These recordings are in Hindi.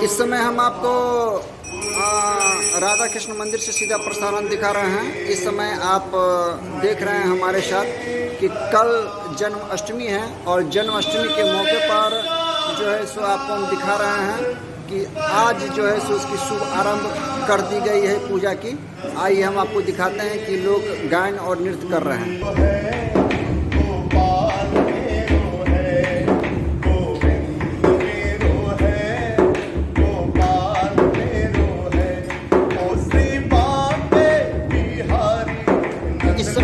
इस समय हम आपको राधा कृष्ण मंदिर से सीधा प्रसारण दिखा रहे हैं। इस समय आप देख रहे हैं हमारे साथ कि कल जन्माष्टमी है और जन्माष्टमी के मौके पर जो है सो आपको हम दिखा रहे हैं कि आज जो है सो उसकी शुभ आरंभ कर दी गई है पूजा की। आइए हम आपको दिखाते हैं कि लोग गायन और नृत्य कर रहे हैं।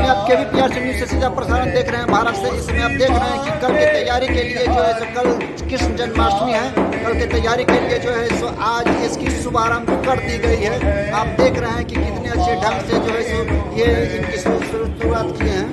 आप KVPR न्यूज़ से सीधा प्रसारण देख रहे हैं भारत से। इसमें आप देख रहे हैं कि कल की तैयारी के लिए जो है सो कल कृष्ण जन्माष्टमी है। कल की तैयारी के लिए जो है सो आज इसकी शुभारंभ कर दी गई है। आप देख रहे हैं कि कितने अच्छे ढंग से जो है सो ये इनकी शुरुआत किए हैं।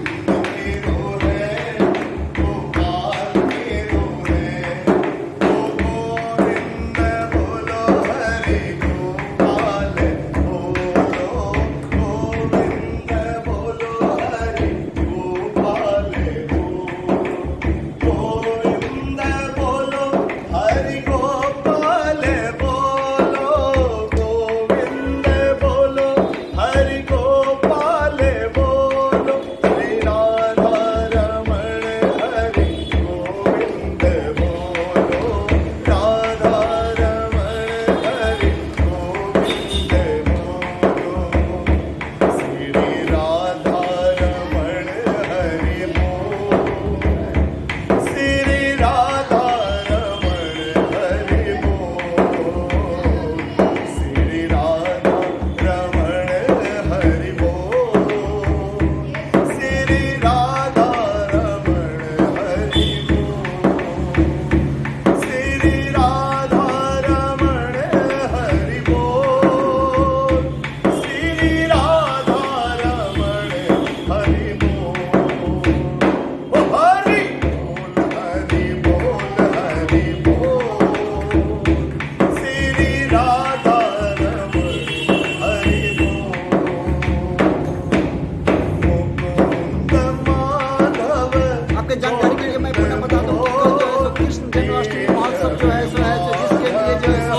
जानकारी के लिए मैं पुनः बता दूं कि कल जो है सो कृष्ण जन्माष्टमी महोत्सव जो है सो जिसके लिए जो है सो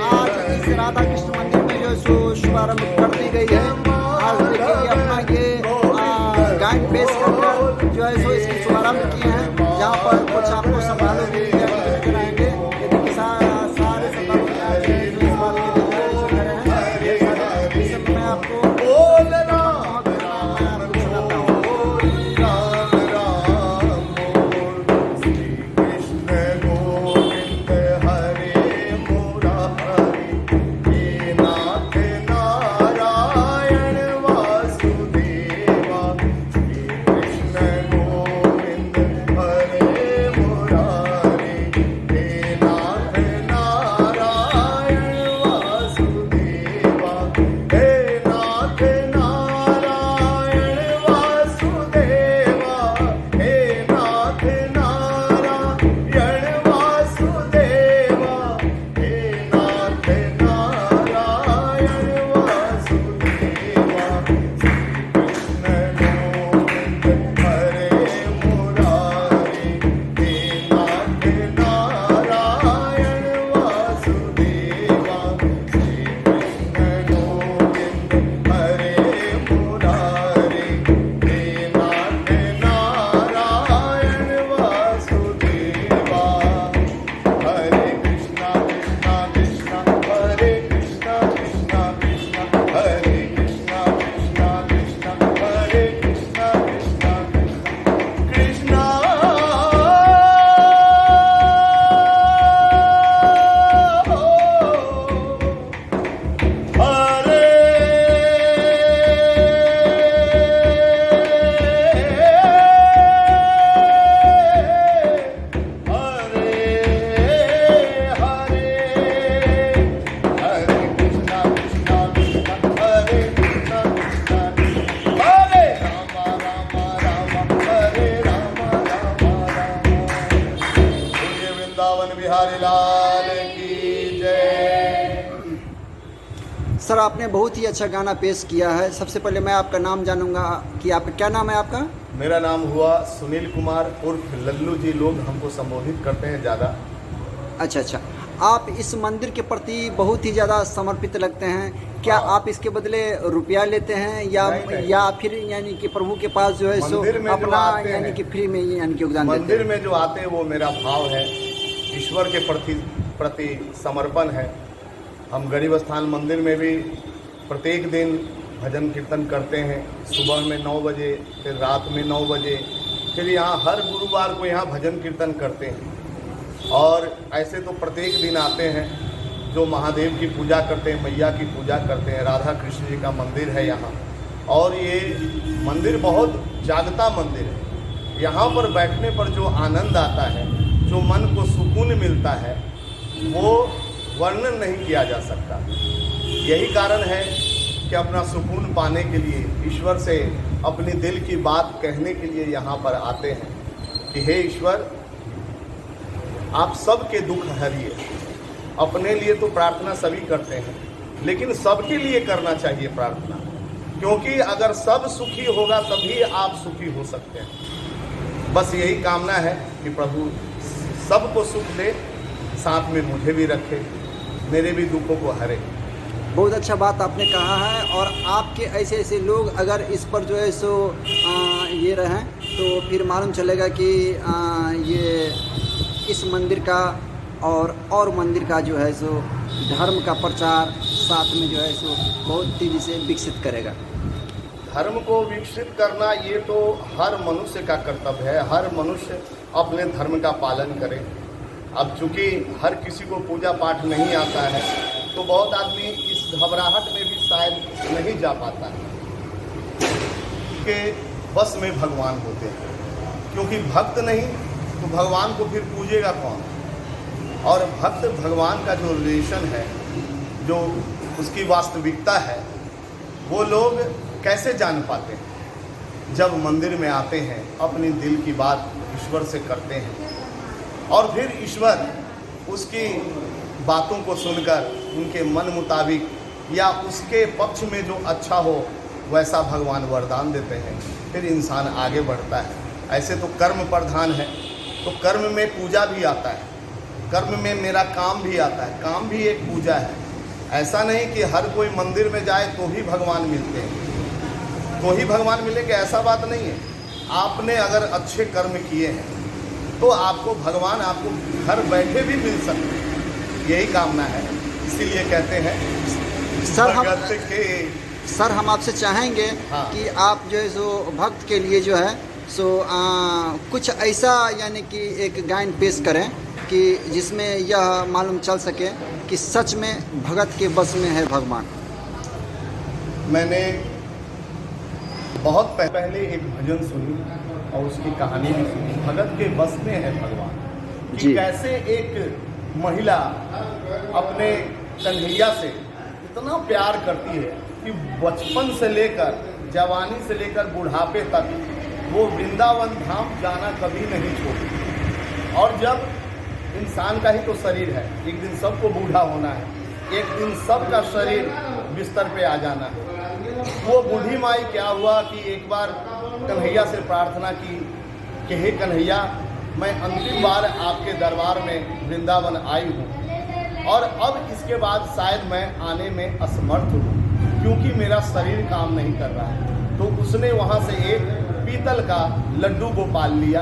आज इस राधा कृष्ण मंदिर में जो है सो शुभारंभ कर दी गई है। आज देखिए अपना ये गायन पेश कर जो है सो इसकी शुभारंभ किए हैं, जहाँ पर कुछ आपको समारोह भी कराएंगे। सारे मैं आपको सर आपने बहुत ही अच्छा गाना पेश किया है। सबसे पहले मैं आपका नाम जानूंगा कि आपका क्या नाम है आपका? मेरा नाम हुआ सुनील कुमार उर्फ लल्लू जी, लोग हमको संबोधित करते हैं ज़्यादा। अच्छा, आप इस मंदिर के प्रति बहुत ही ज़्यादा समर्पित लगते हैं। क्या आप इसके बदले रुपया लेते हैं या फिर यानी कि प्रभु के पास जो है सो अपना यानी कि फ्री में यानी कि योगदान देते हैं? मंदिर में जो आते हैं वो मेरा भाव है, ईश्वर के प्रति समर्पण है। हम गरीब स्थान मंदिर में भी प्रत्येक दिन भजन कीर्तन करते हैं, सुबह में 9 बजे, फिर रात में 9 बजे, फिर यहाँ हर गुरुवार को यहाँ भजन कीर्तन करते हैं। और ऐसे तो प्रत्येक दिन आते हैं जो महादेव की पूजा करते हैं, मैया की पूजा करते हैं। राधा कृष्ण जी का मंदिर है यहाँ, और ये मंदिर बहुत जागता मंदिर है। यहाँ पर बैठने पर जो आनंद आता है, जो मन को सुकून मिलता है, वो वर्णन नहीं किया जा सकता। यही कारण है कि अपना सुकून पाने के लिए, ईश्वर से अपनी दिल की बात कहने के लिए यहाँ पर आते हैं कि हे ईश्वर, आप सबके दुख हरिए। अपने लिए तो प्रार्थना सभी करते हैं, लेकिन सबके लिए करना चाहिए प्रार्थना, क्योंकि अगर सब सुखी होगा तभी आप सुखी हो सकते हैं। बस यही कामना है कि प्रभु सबको सुख दे, साथ में मुझे भी रखे, मेरे भी दुखों को हरे। बहुत अच्छा बात आपने कहा है। और आपके ऐसे ऐसे लोग अगर इस पर जो है सो ये रहें तो फिर मालूम चलेगा कि ये इस मंदिर का और मंदिर का जो है सो धर्म का प्रचार साथ में जो है सो बहुत तेज़ी से विकसित करेगा। धर्म को विकसित करना ये तो हर मनुष्य का कर्तव्य है। हर मनुष्य अपने धर्म का पालन करे। अब चूँकि हर किसी को पूजा पाठ नहीं आता है, तो बहुत आदमी इस घबराहट में भी शायद नहीं जा पाता है कि बस में भगवान होते हैं, क्योंकि भक्त नहीं तो भगवान को फिर पूजेगा कौन। और भक्त भगवान का जो रिलेशन है, जो उसकी वास्तविकता है, वो लोग कैसे जान पाते हैं? जब मंदिर में आते हैं, अपनी दिल की बात ईश्वर से करते हैं, और फिर ईश्वर उसकी बातों को सुनकर उनके मन मुताबिक या उसके पक्ष में जो अच्छा हो वैसा भगवान वरदान देते हैं, फिर इंसान आगे बढ़ता है। ऐसे तो कर्म प्रधान है, तो कर्म में पूजा भी आता है, कर्म में मेरा काम भी आता है, काम भी एक पूजा है। ऐसा नहीं कि हर कोई मंदिर में जाए तो ही भगवान मिलते हैं, तो ही भगवान मिलेंगे, ऐसा बात नहीं है। आपने अगर अच्छे कर्म किए हैं तो आपको भगवान आपको घर बैठे भी मिल सकते हैं। यही कामना है, इसीलिए कहते हैं सर हम आपसे चाहेंगे कि आप जो है सो भक्त के लिए जो है सो कुछ ऐसा यानी कि एक गायन पेश करें कि जिसमें यह मालूम चल सके कि सच में भगत के बस में है भगवान। मैंने बहुत पहले एक भजन सुनी और उसकी कहानी भी सुनी, भगत के बस में है भगवान। कि कैसे एक महिला अपने कन्हैया से इतना प्यार करती है कि बचपन से लेकर जवानी से लेकर बुढ़ापे तक वो वृंदावन धाम जाना कभी नहीं छोड़ी। और जब इंसान का ही तो शरीर है, एक दिन सबको बूढ़ा होना है, एक दिन सबका शरीर बिस्तर पे आ जाना है। वो बूढ़ी माई क्या हुआ कि एक बार कन्हैया से प्रार्थना की कि हे कन्हैया, मैं अंतिम बार आपके दरबार में वृंदावन आई हूँ और अब इसके बाद शायद मैं आने में असमर्थ हूँ, क्योंकि मेरा शरीर काम नहीं कर रहा है। तो उसने वहाँ से एक पीतल का लड्डू गोपाल लिया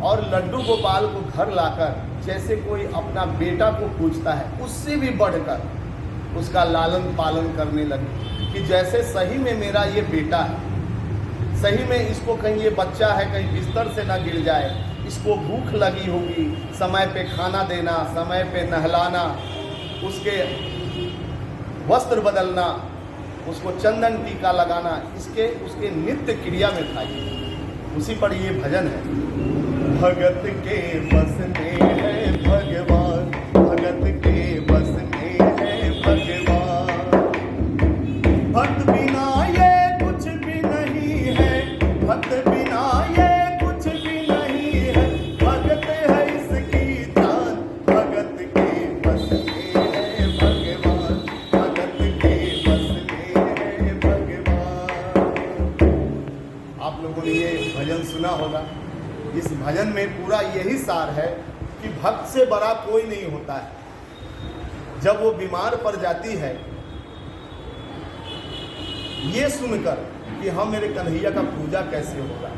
और लड्डू गोपाल को घर लाकर जैसे कोई अपना बेटा को पूछता है, उससे भी बढ़कर उसका लालन पालन करने लगी कि जैसे सही में मेरा ये बेटा है, सही में इसको कहीं ये बच्चा है कहीं बिस्तर से ना गिर जाए, इसको भूख लगी होगी, समय पे खाना देना, समय पे नहलाना, उसके वस्त्र बदलना, उसको चंदन टीका लगाना, इसके उसके नित्य क्रिया में था। उसी पर ये भजन है, भगत के बस में है भगवान, भगत के बस में है भगवान, भक्त बिना ये कुछ भी नहीं है, भक्त बिना ये कुछ भी नहीं है, भगत है इसकी जान, भगत के बस में है भगवान, भगत के बस में है भगवान। आप लोगों ने ये भजन सुना होगा। इस भजन में पूरा यही सार है कि भक्त से बड़ा कोई नहीं होता है। जब वो बीमार पड़ जाती है, ये सुनकर कि हम मेरे कन्हैया का पूजा कैसे होगा,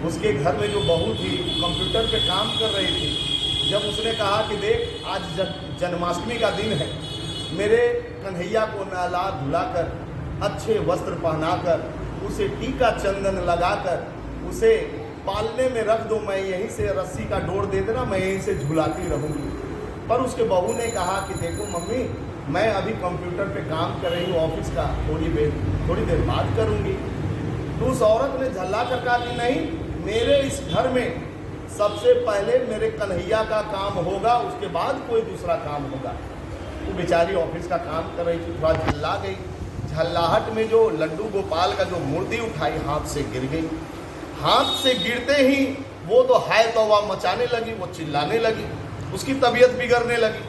उसके घर में जो बहू थी कंप्यूटर पे काम कर रही थी, जब उसने कहा कि देख आज जन्माष्टमी का दिन है, मेरे कन्हैया को नहला धुलाकर अच्छे वस्त्र पहनाकर उसे टीका चंदन लगाकर उसे पालने में रख दो, मैं यहीं से रस्सी का डोर दे देना, मैं यहीं से झुलाती रहूँगी। पर उसके बहू ने कहा कि देखो मम्मी, मैं अभी कंप्यूटर पे काम कर रही हूँ ऑफिस का, थोड़ी देर बाद करूँगी। तो उस औरत ने झल्ला कर कहा कि नहीं, मेरे इस घर में सबसे पहले मेरे कन्हैया का काम होगा, उसके बाद कोई दूसरा काम होगा। वो बेचारी ऑफिस का काम कर रही थी, थोड़ा झल्ला गई। झल्लाहट में जो लड्डू गोपाल का जो मूर्ति उठाई हाथ से गिर गई। हाथ से गिरते ही वो तो हाय तौबा मचाने लगी, वो चिल्लाने लगी, उसकी तबीयत बिगड़ने लगी।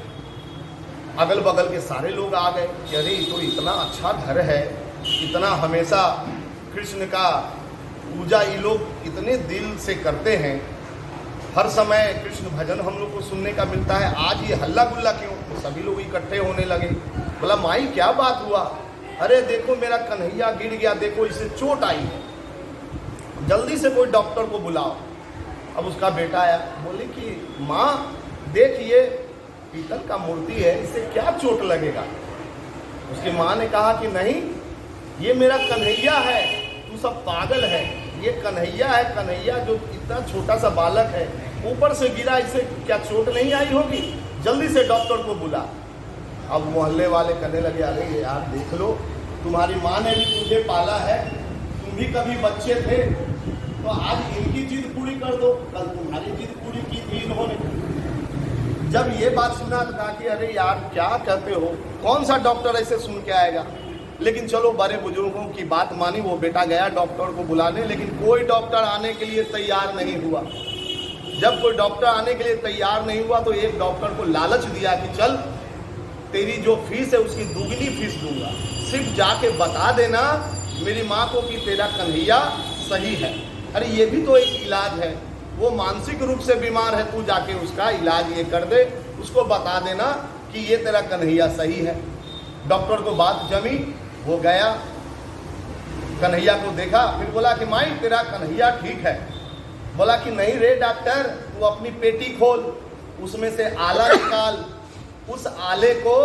अगल बगल के सारे लोग आ गए कि अरे तो इतना अच्छा घर है, इतना हमेशा कृष्ण का पूजा ये लोग इतने दिल से करते हैं, हर समय कृष्ण भजन हम लोग को सुनने का मिलता है, आज ये हल्ला गुल्ला क्यों? तो सभी लोग इकट्ठे होने लगे। बोला माई क्या बात हुआ? अरे देखो मेरा कन्हैया गिर गया, देखो इसे चोट आई है, जल्दी से कोई डॉक्टर को बुलाओ। अब उसका बेटा आया, बोले कि माँ देख ये पीतल का मूर्ति है, इससे क्या चोट लगेगा? उसकी माँ ने कहा कि नहीं, ये मेरा कन्हैया है, तू सब पागल है, ये कन्हैया है, कन्हैया जो इतना छोटा सा बालक है ऊपर से गिरा, इससे क्या चोट नहीं आई होगी? जल्दी से डॉक्टर को बुला। अब मोहल्ले वाले कहने लगे अरे यार देख लो, तुम्हारी माँ ने भी तुझे पाला है, तुम भी कभी बच्चे थे, तो आज इनकी जिद पूरी कर दो, कल तुम्हारी जिद पूरी की थी इन्होंने। जब ये बात सुना तो कहा कि अरे यार क्या कहते हो, कौन सा डॉक्टर ऐसे सुन के आएगा? लेकिन चलो बड़े बुजुर्गों की बात मानी, वो बेटा गया डॉक्टर को बुलाने, लेकिन कोई डॉक्टर आने के लिए तैयार नहीं हुआ। जब कोई डॉक्टर आने के लिए तैयार नहीं हुआ तो एक डॉक्टर को लालच दिया कि चल तेरी जो फीस है उसकी दुगनी फीस दूंगा, सिर्फ जाके बता देना मेरी माँ को कि तेरा कन्हैया सही है। अरे ये भी तो एक इलाज है, वो मानसिक रूप से बीमार है, तू जाके उसका इलाज ये कर दे, उसको बता देना कि ये तेरा कन्हैया सही है। डॉक्टर को बात जमी, वो गया, कन्हैया को देखा, फिर बोला कि माई तेरा कन्हैया ठीक है। बोला कि नहीं रे डॉक्टर, तू अपनी पेटी खोल, उसमें से आला निकाल, उस आले को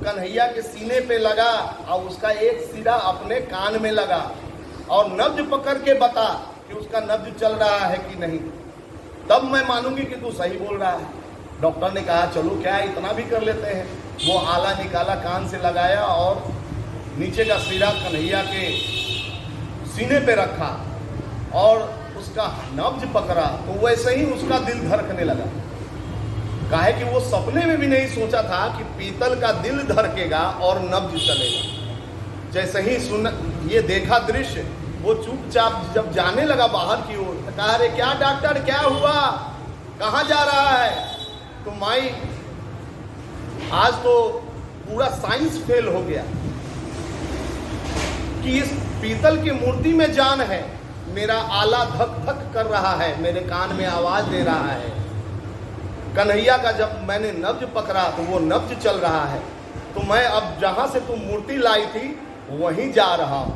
कन्हैया के सीने पे लगा और उसका एक सिरा अपने कान में लगा और नब्ज पकड़ के बता कि उसका नब्ज चल रहा है कि नहीं, तब मैं मानूंगी कि तू सही बोल रहा है। डॉक्टर ने कहा चलो क्या इतना भी कर लेते हैं। वो आला निकाला, कान से लगाया और नीचे का सिरा कन्हैया के सीने पे रखा और उसका नब्ज पकड़ा, तो वैसे ही उसका दिल धड़कने लगा। काहे कि वो सपने में भी नहीं सोचा था कि पीतल का दिल धड़केगा और नब्ज चलेगा। जैसे ही ये देखा दृश्य, वो चुपचाप जब जाने लगा बाहर की ओर, कहा अरे क्या डॉक्टर क्या हुआ, कहाँ जा रहा है? तो माई आज तो पूरा साइंस फेल हो गया कि इस पीतल की मूर्ति में जान है, मेरा आला धक धक कर रहा है, मेरे कान में आवाज दे रहा है। कन्हैया का जब मैंने नब्ज पकड़ा तो वो नब्ज चल रहा है, तो मैं अब जहां से तुम मूर्ति लाई थी वहीं जा रहा हूं।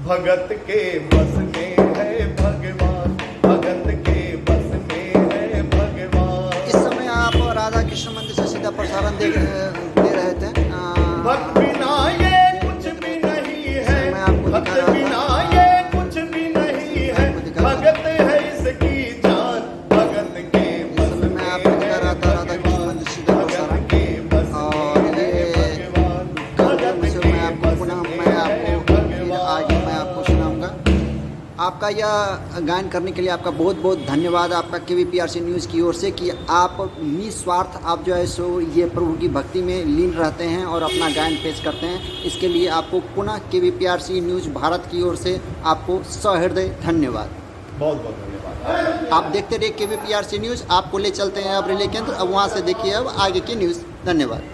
भगत के बस में है भगवान, भगत के बस में है भगवान। इस समय आप राधा कृष्ण मंदिर से सीधा प्रसारण दे रहे थे। भक्त बिना ये कुछ भी नहीं है, भक्त बिना ये कुछ भी नहीं है, भगत है इसकी जान, भगत के बस में है भगवान, भगत के बस में है भगवान, भगत के बस में है भगवान। आगे मैं आपको सुनाऊंगा। आपका यह गायन करने के लिए आपका बहुत बहुत धन्यवाद आपका KVPRC न्यूज़ की ओर से कि आप निस्वार्थ आप जो है सो ये प्रभु की भक्ति में लीन रहते हैं और अपना गायन पेश करते हैं। इसके लिए आपको पुनः KVPRC न्यूज़ भारत की ओर से आपको सहृदय धन्यवाद। बहुत बहुत धन्यवाद। आप देखते रहिए KVPRC न्यूज़। आपको ले चलते हैं अब रिले केंद्र, अब वहाँ से देखिए अब आगे की न्यूज़। धन्यवाद।